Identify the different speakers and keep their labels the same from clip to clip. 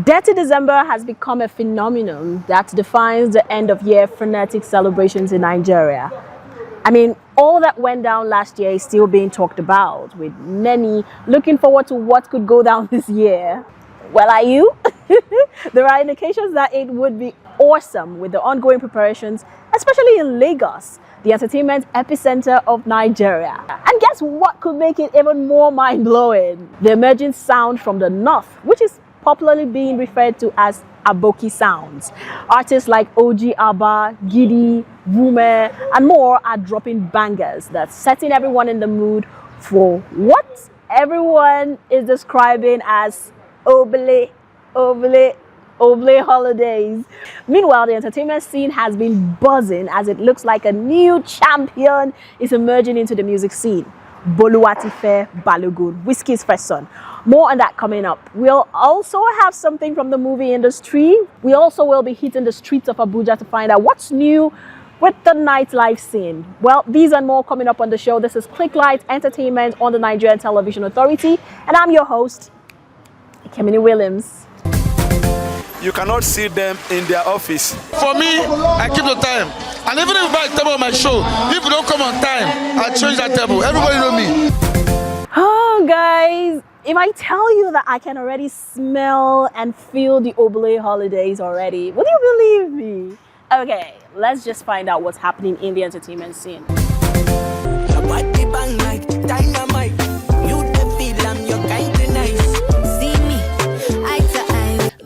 Speaker 1: Dirty December has become a phenomenon that defines the end-of-year frenetic celebrations in Nigeria. I mean, all that went down last year is still being talked about, with many looking forward to what could go down this year. Well, are you? There are indications that it would be awesome with the ongoing preparations, especially in Lagos, the entertainment epicenter of Nigeria. And guess what could make it even more mind-blowing? The emerging sound from the north, which is popularly being referred to as Aboki sounds. Artists like OG Abba, Gidi, Vume, and more are dropping bangers that's setting everyone in the mood for what everyone is describing as Obele holidays. Meanwhile, the entertainment scene has been buzzing as it looks like a new champion is emerging into the music scene. Boluwatife Balogun, Whiskey's first son. More on that coming up. We'll also have something from the movie industry. We also will be hitting the streets of Abuja to find out what's new with the nightlife scene. Well, these and more coming up on the show. This is Klieglight Entertainment on the Nigerian Television Authority, and I'm your host, Kemini Williams.
Speaker 2: You cannot see them in their office.
Speaker 3: For me, I keep the time. And even if I buy a table on my show, if you don't come on time, I change that table. Everybody know me.
Speaker 1: Oh, guys, if I tell you that I can already smell and feel the Obele holidays already, will you believe me? Okay, let's just find out what's happening in the entertainment scene.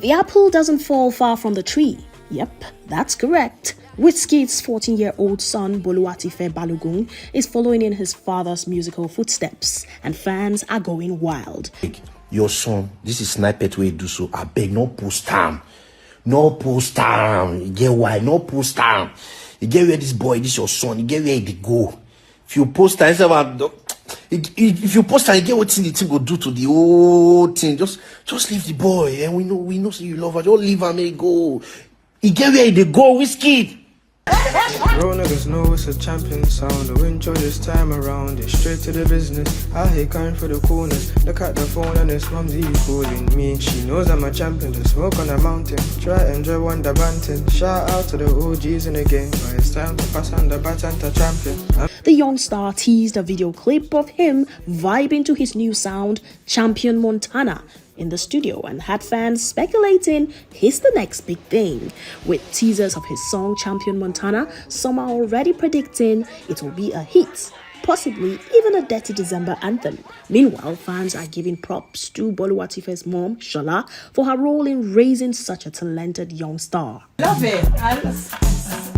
Speaker 1: The apple doesn't fall far from the tree. Yep, that's correct. Whiskey's 14-year-old son, Boluwatife Balogun, is following in his father's musical footsteps, and fans are going wild.
Speaker 4: Your son, this is snippet way do so. I beg, no post time. No post time. You get why? No post time. You get where this boy, this your son, you get where they go. If you post time, if you post time, you get what the thing go do to the whole thing. Just leave the boy, and we know so you love her. Just leave her, may go. You get where they go, Whiskey.
Speaker 5: Real niggas know it's a champion sound. I enjoy this time around. It's straight to the business. I hate going for the corners. Look at the phone and it's mumsy calling me. She knows I'm a champion. The smoke on the mountain. Try enjoy Wonder Banting. Shout out to the OGs in the game. But it's time to pass on the baton to champion.
Speaker 1: The young star teased a video clip of him vibing to his new sound, Champion Montana, in the studio, and had fans speculating he's the next big thing. With teasers of his song Champion Montana, some are already predicting it will be a hit, possibly even a Dirty December anthem. Meanwhile, fans are giving props to Boluwatife's mom, Shola, for her role in raising such a talented young star.
Speaker 6: Love it.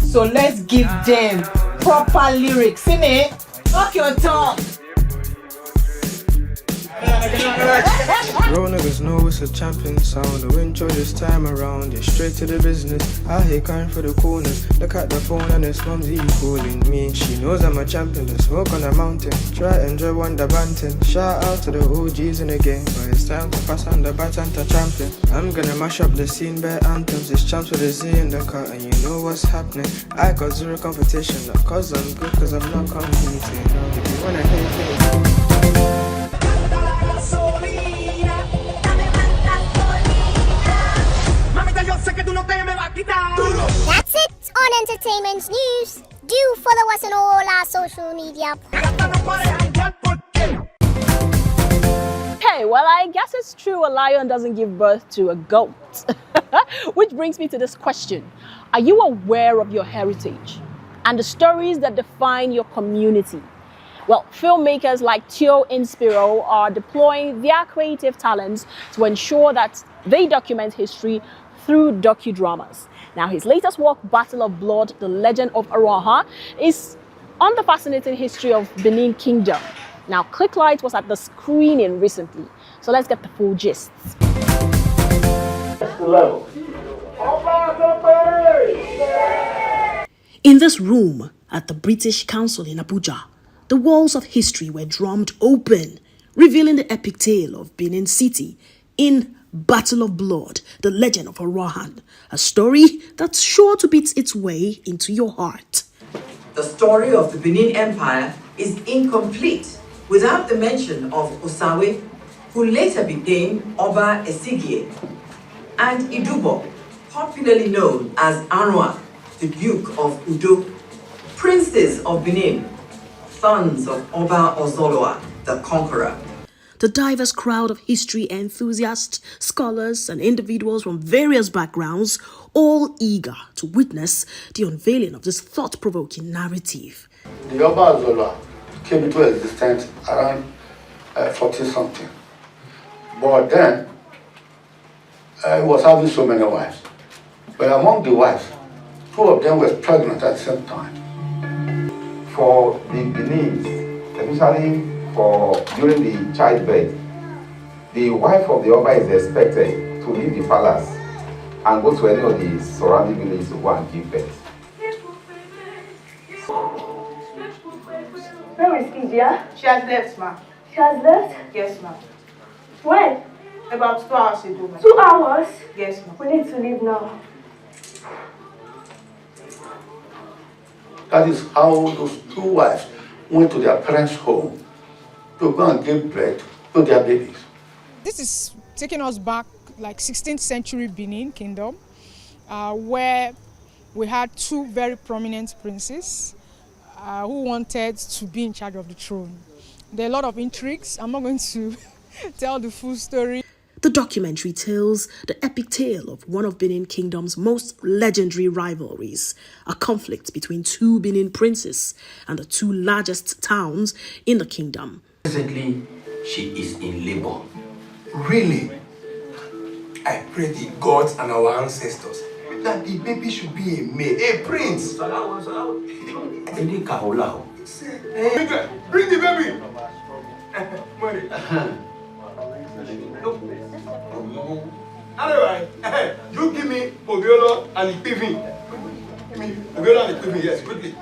Speaker 6: So let's give them proper lyrics, innit? Knock your tongue.
Speaker 5: Real niggas know it's a champion sound. I enjoy this time around. It's straight to the business. I hate going for the corners. Look at the phone and it's mumsy calling me. She knows I'm a champion. The smoke on the mountain. Try enjoy Wonder Banting. Shout out to the OGs in the game. But it's time to pass on the baton to champion. I'm gonna mash up the scene, bare anthems. It's champs with a Z in the car, and you know what's happening. I got zero competition. Not cause I'm good, cause I'm not competing. No, if you wanna hate me.
Speaker 7: That's it on Entertainment News. Do follow us on all our social media.
Speaker 1: Okay, well, I guess it's true a lion doesn't give birth to a goat. Which brings me to this question. Are you aware of your heritage and the stories that define your community? Well, filmmakers like Tio Inspiro are deploying their creative talents to ensure that they document history through docudramas. Now, his latest work, Battle of Blood, The Legend of Araha, is on the fascinating history of Benin Kingdom. Now, Klieglight was at the screening recently, so let's get the full gist. In this room at the British Council in Abuja, the walls of history were drummed open, revealing the epic tale of Benin City in Battle of Blood, The Legend of Arahan, a story that's sure to beat its way into your heart.
Speaker 8: The story of the Benin Empire is incomplete without the mention of Osawe, who later became Oba Esigie, and Idubo, popularly known as Anwa, the Duke of Udo, princes of Benin, sons of Oba Ozoloa, the conqueror.
Speaker 1: The diverse crowd of history enthusiasts, scholars, and individuals from various backgrounds, all eager to witness the unveiling of this thought-provoking narrative.
Speaker 9: The Oba Ozoloa came into existence around 40-something. But then, he was having so many wives. But among the wives, 2 of them were pregnant at the same time.
Speaker 10: For the Benin, especially during the childbirth, the wife of the Oba is expected to leave the palace and go to any of the surrounding villages to go and give birth.
Speaker 11: Where is India?
Speaker 6: She has left, ma.
Speaker 11: She has left?
Speaker 6: Yes, ma.
Speaker 11: When?
Speaker 6: About 2 hours ago, ma.
Speaker 11: 2 hours?
Speaker 6: Yes, ma.
Speaker 11: We need to leave now.
Speaker 9: That is how those 2 wives went to their parents' home to go and give birth to their babies.
Speaker 12: This is taking us back like 16th century Benin Kingdom, where we had 2 very prominent princes who wanted to be in charge of the throne. There are a lot of intrigues. I'm not going to tell the full story.
Speaker 1: The documentary tells the epic tale of one of Benin Kingdom's most legendary rivalries, a conflict between 2 Benin princes and the 2 largest towns in the kingdom.
Speaker 4: Presently, she is in labor.
Speaker 13: Really? I pray the gods and our ancestors that the baby should be a male, a prince. Bring the baby. You give me Obiolo and Ikpivin. Give me Obiolo and Ikpivin, yes, quickly.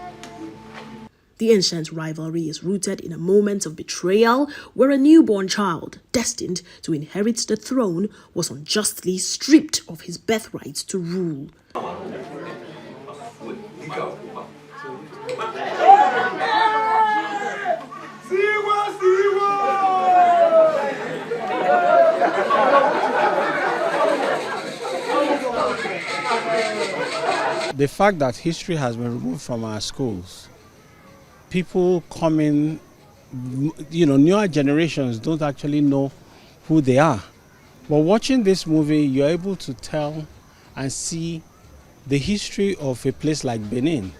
Speaker 1: The ancient rivalry is rooted in a moment of betrayal where a newborn child, destined to inherit the throne, was unjustly stripped of his birthright to rule.
Speaker 14: The fact that history has been removed from our schools, people coming, newer generations don't actually know who they are. But watching this movie, you're able to tell and see the history of a place like Benin,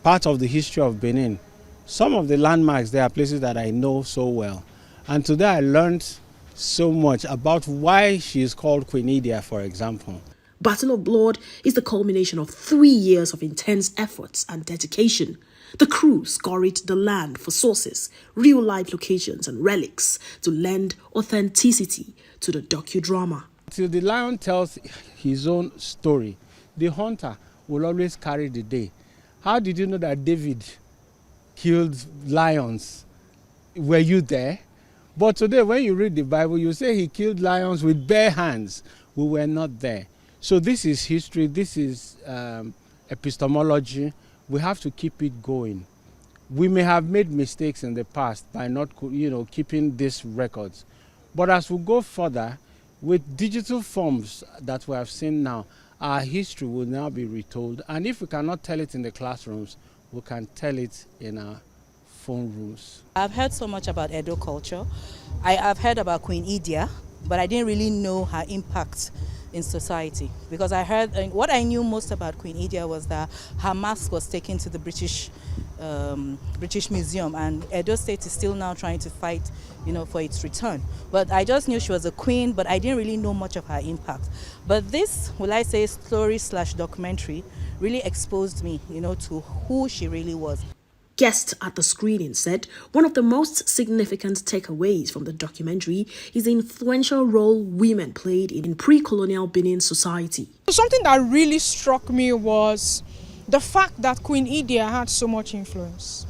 Speaker 14: part of the history of Benin. Some of the landmarks, there are places that I know so well. And today I learned so much about why she is called Queen Idia, for example.
Speaker 1: Battle of Blood is the culmination of 3 years of intense efforts and dedication. The crew scoured the land for sources, real-life locations and relics to lend authenticity to the docudrama.
Speaker 14: Till the lion tells his own story, the hunter will always carry the day. How did you know that David killed lions? Were you there? But today, when you read the Bible, you say he killed lions with bare hands. We were not there. So this is history, this is epistemology. We have to keep it going. We may have made mistakes in the past by not, keeping these records. But as we go further, with digital forms that we have seen now, our history will now be retold. And if we cannot tell it in the classrooms, we can tell it in our phone rooms.
Speaker 15: I've heard so much about Edo culture. I've heard about Queen Idia, but I didn't really know her impact in society, because I heard, what I knew most about Queen Idia was that her mask was taken to the British Museum, and Edo State is still now trying to fight, for its return. But I just knew she was a queen, but I didn't really know much of her impact. But this, will I say, story/documentary really exposed me, to who she really was.
Speaker 1: Guests at the screening said one of the most significant takeaways from the documentary is the influential role women played in pre-colonial Benin society.
Speaker 12: Something that really struck me was the fact that Queen Idia had so much influence.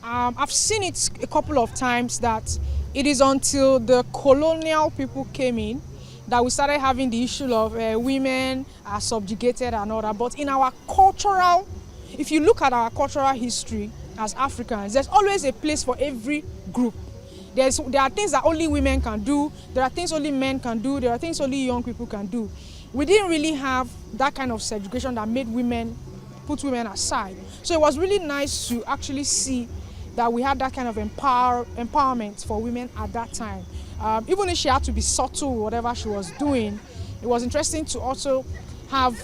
Speaker 12: I've seen it a couple of times that it is until the colonial people came in that we started having the issue of women are subjugated and all that. But in our cultural, if you look at our cultural history as Africans, there's always a place for every group. There are things that only women can do, there are things only men can do, there are things only young people can do. We didn't really have that kind of segregation that made put women aside. So it was really nice to actually see that we had that kind of empowerment for women at that time. Even if she had to be subtle, whatever she was doing, it was interesting to also have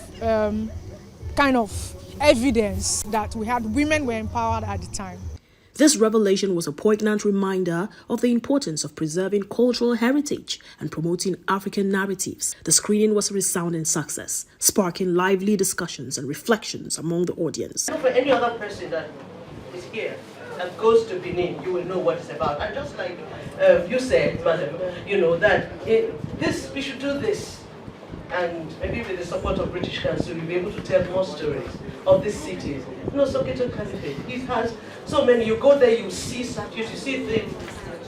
Speaker 12: kind of evidence that we had women were empowered at the time.
Speaker 1: This revelation was a poignant reminder of the importance of preserving cultural heritage and promoting African narratives. The screening was a resounding success, sparking lively discussions and reflections among the audience.
Speaker 16: For any other person that is here and goes to Benin, you will know what it's about. And just like you said, madam, that we should do this. And maybe with the support of British Council, we'll be able to tell more stories of these cities. Sokoto Caliphate, it has so many. You go there, you see statues, you see things.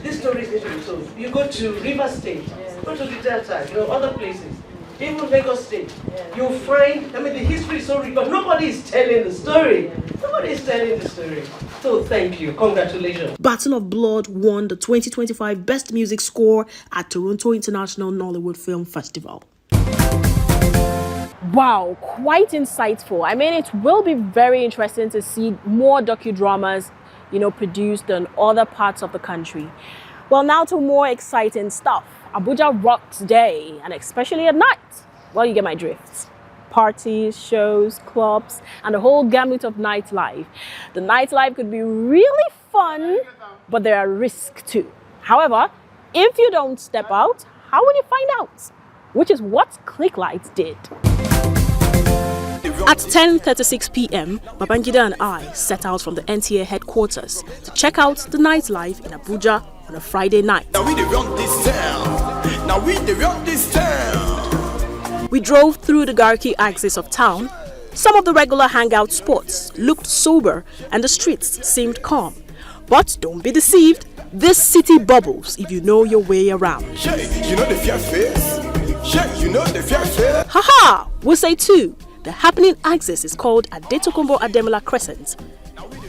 Speaker 16: These stories need to be told. You go to River State, go to the Delta, other places, even Lagos State. You'll find, the history is so rich, but nobody is telling the story. Nobody is telling the story. So thank you. Congratulations.
Speaker 1: Battle of Blood won the 2025 Best Music Score at Toronto International Nollywood Film Festival. Wow, quite insightful. It will be very interesting to see more docudramas, produced in other parts of the country. Well, now to more exciting stuff. Abuja rocks day, and especially at night. Well, you get my drift. Parties, shows, clubs, and the whole gamut of nightlife. The nightlife could be really fun, but there are risks too. However, if you don't step out, how will you find out? Which is what Klieglight did. At 10:36 p.m., Babangida and I set out from the NTA headquarters to check out the nightlife in Abuja on a Friday night.
Speaker 2: Now we run this town. Now we run this town.
Speaker 1: We drove through the Garki axis of town. Some of the regular hangout spots looked sober and the streets seemed calm. But don't be deceived, this city bubbles if you know your way around.
Speaker 2: You know the fear face? You know the fear face?
Speaker 1: Haha! We'll say too. The happening axis is called Adetokunbo Ademola Crescent,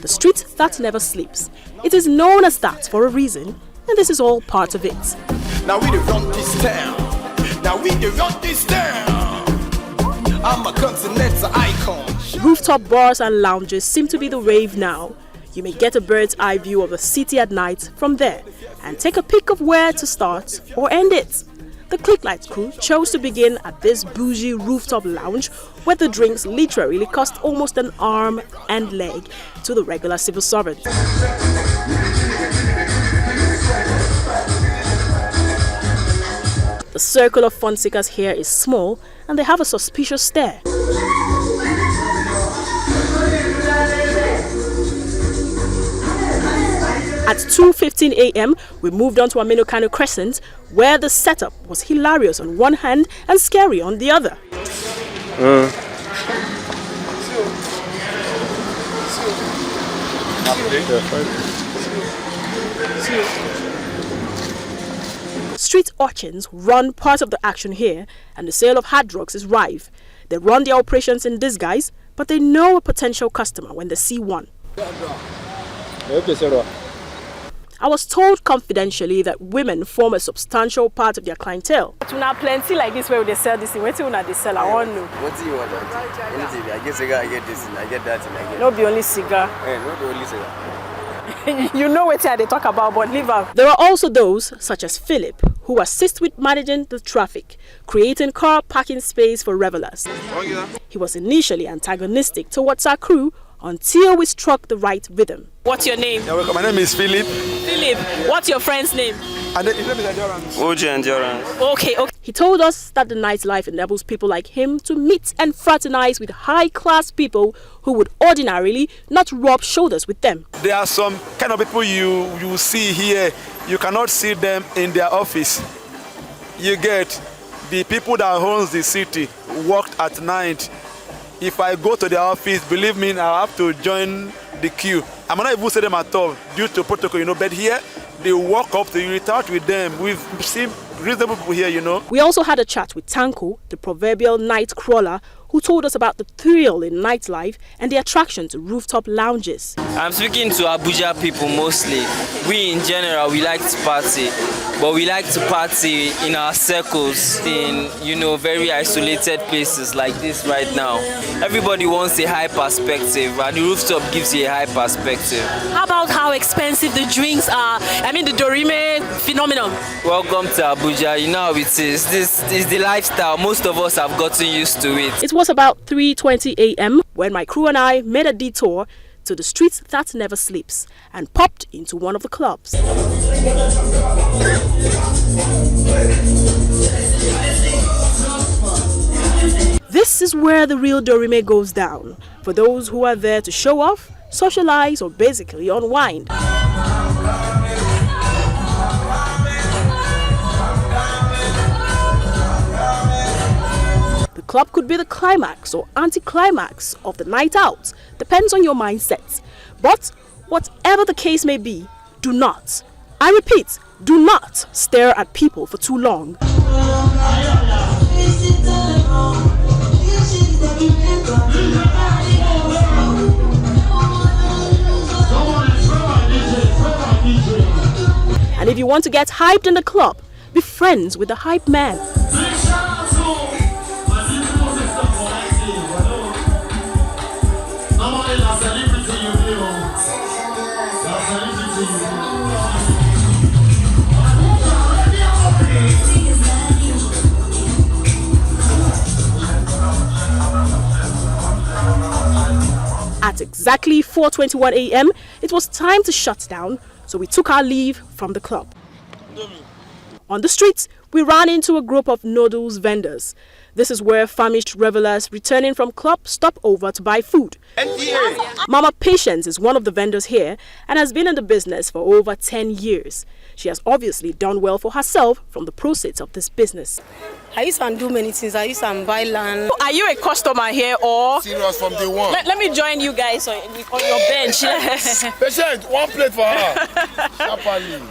Speaker 1: the street that never sleeps. It is known as that for a reason, and this is all part of it.
Speaker 2: Now we run this town. Now we run this town. I'm a continental icon.
Speaker 1: Rooftop bars and lounges seem to be the rave now. You may get a bird's eye view of the city at night from there and take a pick of where to start or end it. The Klieglight crew chose to begin at this bougie rooftop lounge where the drinks literally cost almost an arm and leg to the regular civil servant. The circle of fun seekers here is small and they have a suspicious stare. At 2:15 a.m., we moved on to Aminokano Crescent, where the setup was hilarious on one hand and scary on the other. Street urchins run part of the action here, and the sale of hard drugs is rife. They run their operations in disguise, but they know a potential customer when they see one. I was told confidentially that women form a substantial part of their clientele. But now plenty like this where they sell this thing. What do they sell? I want to know.
Speaker 17: What do you want? Anything. I get cigar, I get this, I get that, and I get.
Speaker 1: Not the only cigar.
Speaker 17: Not the only cigar.
Speaker 1: You know what they talk about, but leave out. There are also those, such as Philip, who assist with managing the traffic, creating car parking space for revelers. He was initially antagonistic towards our crew until we struck the right rhythm. What's your name?
Speaker 2: Yeah, welcome. My name is Philip.
Speaker 1: Philip, what's your friend's name?
Speaker 2: And his name is Endurance.
Speaker 17: OJ Endurance.
Speaker 1: Okay. He told us that the nightlife enables people like him to meet and fraternize with high-class people who would ordinarily not rub shoulders with them.
Speaker 2: There are some kind of people you see here, you cannot see them in their office. You get the people that owns the city worked at night. If I go to their office, believe me, I have to join the queue. I'm not even say them at all due to protocol, but here they walk up to you, talk with them. We've seen reasonable people here,
Speaker 1: We also had a chat with Tanko, the proverbial night crawler, who told us about the thrill in nightlife and the attraction to rooftop lounges.
Speaker 18: I'm speaking to Abuja people mostly. We in general, we like to party, but we like to party in our circles, in, very isolated places like this right now. Everybody wants a high perspective, and the rooftop gives you a high perspective.
Speaker 1: How about how expensive the drinks are? I mean, the Dorime phenomenon.
Speaker 18: Welcome to Abuja. You know how it is. This is the lifestyle. Most of us have gotten used to it.
Speaker 1: It was about 3:20 a.m. when my crew and I made a detour to the streets that never sleeps and popped into one of the clubs. This is where the real Dorime goes down, for those who are there to show off, socialize, or basically unwind. The club could be the climax or anti-climax of the night out, depends on your mindset. But whatever the case may be, do not, I repeat, do not stare at people for too long. And if you want to get hyped in the club, be friends with the hype man. At exactly 4:21 a.m., it was time to shut down, so we took our leave from the club. On the streets, we ran into a group of noodles vendors. This is where famished revelers returning from club stop over to buy food. Mama Patience is one of the vendors here and has been in the business for over 10 years. She has obviously done well for herself from the proceeds of this business.
Speaker 19: I used to do many things. I used to buy land.
Speaker 1: Are you a customer here or?
Speaker 3: Serious from day one.
Speaker 1: Let me join you guys on your bench.
Speaker 3: Patient, one plate for her.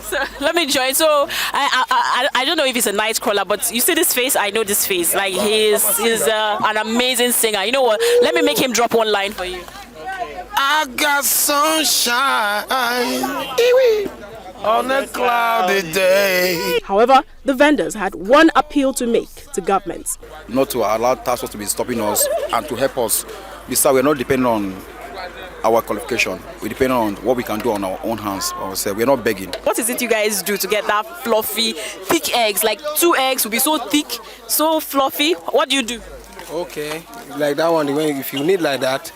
Speaker 1: So, let me join. So I don't know if he's a night crawler, but you see this face? I know this face. Like he's an amazing singer. You know what? Let me make him drop one line for you.
Speaker 3: I got sunshine on a cloudy day.
Speaker 1: However, the vendors had one appeal to make to government.
Speaker 20: Not to allow task force to be stopping us and to help us. Besides, we're not depending on our qualification. We depend on what we can do on our own hands. We're not begging.
Speaker 1: What is it you guys do to get that fluffy, thick eggs? Like 2 eggs will be so thick, so fluffy. What do you do?
Speaker 21: Okay, like that one, if you need like that,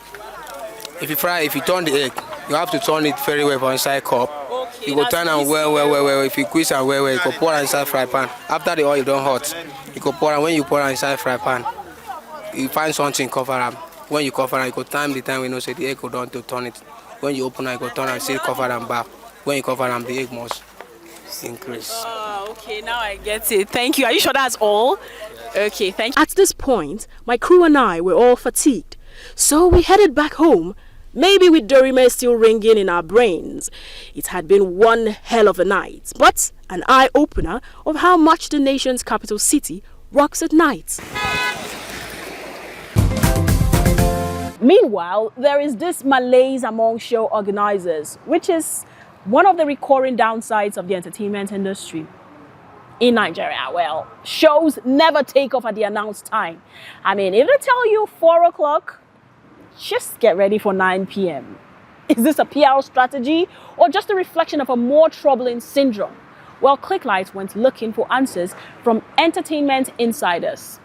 Speaker 21: if you turn the egg, you have to turn it very well for inside cup. Okay, you go turn and well. If you squeeze and well, you go pour it inside fry pan. After the oil don't hot, you go pour it. When you pour it inside fry pan, you find something cover up. When you cover it, you go time the time we know say the egg go down to turn it. When you open it, you go turn and still cover them back. When you cover them, the egg must increase.
Speaker 1: Oh, okay, now I get it. Thank you. Are you sure that's all? Okay, thank you. At this point, my crew and I were all fatigued, so we headed back home. Maybe with Dorime still ringing in our brains. It had been one hell of a night, but an eye-opener of how much the nation's capital city rocks at night. Meanwhile, there is this malaise among show organizers, which is one of the recurring downsides of the entertainment industry in Nigeria. Well, shows never take off at the announced time. I mean, if they tell you 4 o'clock, just get ready for 9 p.m. Is this a PR strategy or just a reflection of a more troubling syndrome? Well, Klieglight went looking for answers from entertainment insiders.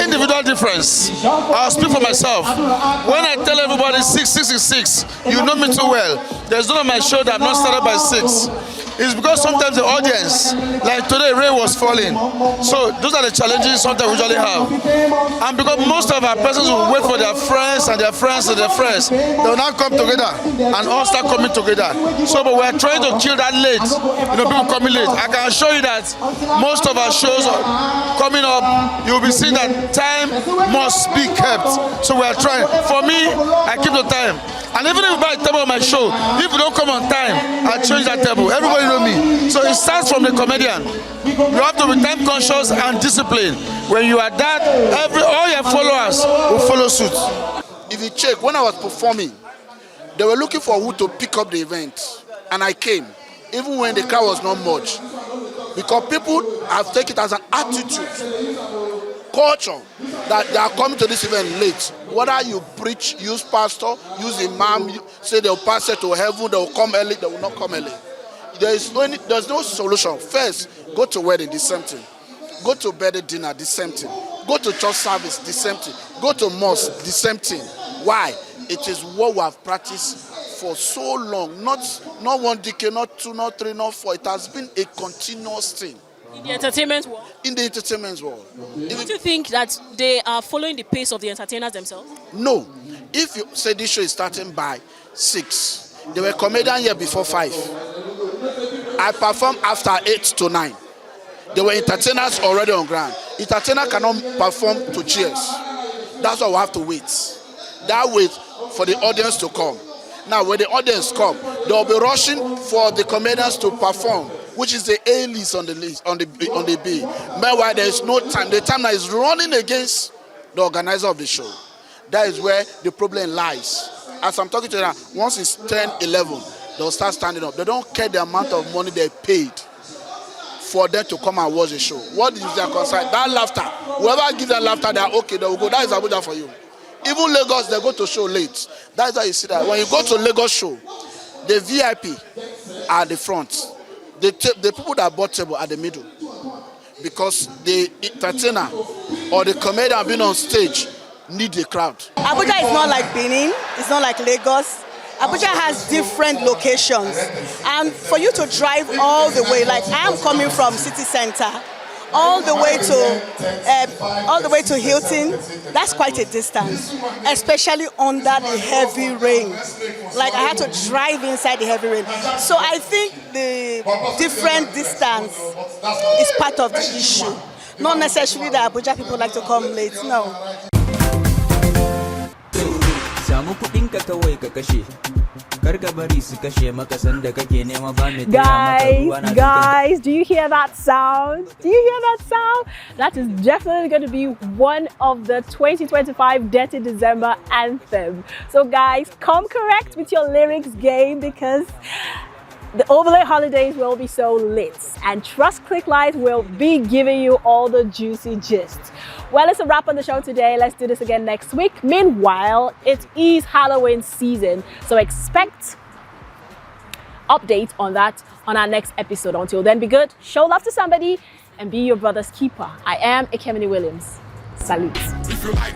Speaker 3: Individual difference. I'll speak for myself. When I tell everybody 6 is 6, you know me too well. There's none of my show that I'm not started by 6. It's because sometimes the audience, like today, rain was falling. So those are the challenges sometimes we usually have. And because most of our persons will wait for their friends and their friends and their friends, they will now come together and all start coming together. So, but we're trying to kill that late. You know, people coming late. I can assure you that most of our shows are coming up up, you'll be seeing that time must be kept. So we are trying. For me, I keep the time. And even if you buy a table on my show, if you don't come on time, I change that table. Everybody know me. So it starts from the comedian. You have to be time conscious and disciplined. When you are that, all your followers will follow suit.
Speaker 5: If you check, when I was performing, they were looking for who to pick up the event. And I came, even when the crowd was not much. Because people have taken it as an attitude, culture, that they are coming to this event late. Whether you preach, use pastor, use imam, say they'll pass it to heaven, they'll come early, they will not come early. There's no solution. First, go to wedding, the same thing. Go to birthday dinner, the same thing. Go to church service, the same thing. Go to mosque, the same thing. Why? It is what we have practiced for so long. Not 1 decade, not 2, not 3, not 4. It has been a continuous thing.
Speaker 22: In the entertainment world?
Speaker 5: In the entertainment world.
Speaker 22: Don't you think that they are following the pace of the entertainers themselves?
Speaker 5: No. If you say this show is starting by 6, they were comedian here before 5. I perform after 8 to 9. There were entertainers already on ground. Entertainer cannot perform to cheers. That's why we have to wait. That wait for the audience to come. Now, when the audience come, they will be rushing for the comedians to perform, which is the A list on the list on the B. Meanwhile, there is no time. The time now is running against the organizer of the show. That is where the problem lies. As I'm talking to you now, once it's 10, 11, they'll start standing up. They don't care the amount of money they paid for them to come and watch the show. What is their concern? That laughter. Whoever gives them laughter, they are okay. They will go. That is Abuja for you. Even Lagos, they go to show late. That's why you see that. When you go to Lagos show, the VIP are the front. The people that bought table are the middle. Because the entertainer or the comedian being on stage need the crowd.
Speaker 23: Abuja is not like Benin. It's not like Lagos. Abuja has different locations. And for you to drive all the way, like I'm coming from city center, all the way to Hilton, that's quite a distance, especially under the heavy rain. Like I had to drive inside the heavy rain. So I think the different distance is part of the issue. Not necessarily that Abuja people like to come late, no.
Speaker 1: Guys, do you hear that sound? Do you hear that sound? That is definitely going to be one of the 2025 Dirty December anthem. So guys, come correct with your lyrics game because the overlay holidays will be so lit, and trust Klieglight will be giving you all the juicy gist. Well, it's a wrap on the show today. Let's do this again next week. Meanwhile, it is Halloween season, so expect updates on that on our next episode. Until then, be good, show love to somebody, and be your brother's keeper. I am Ekemini Williams. Salute.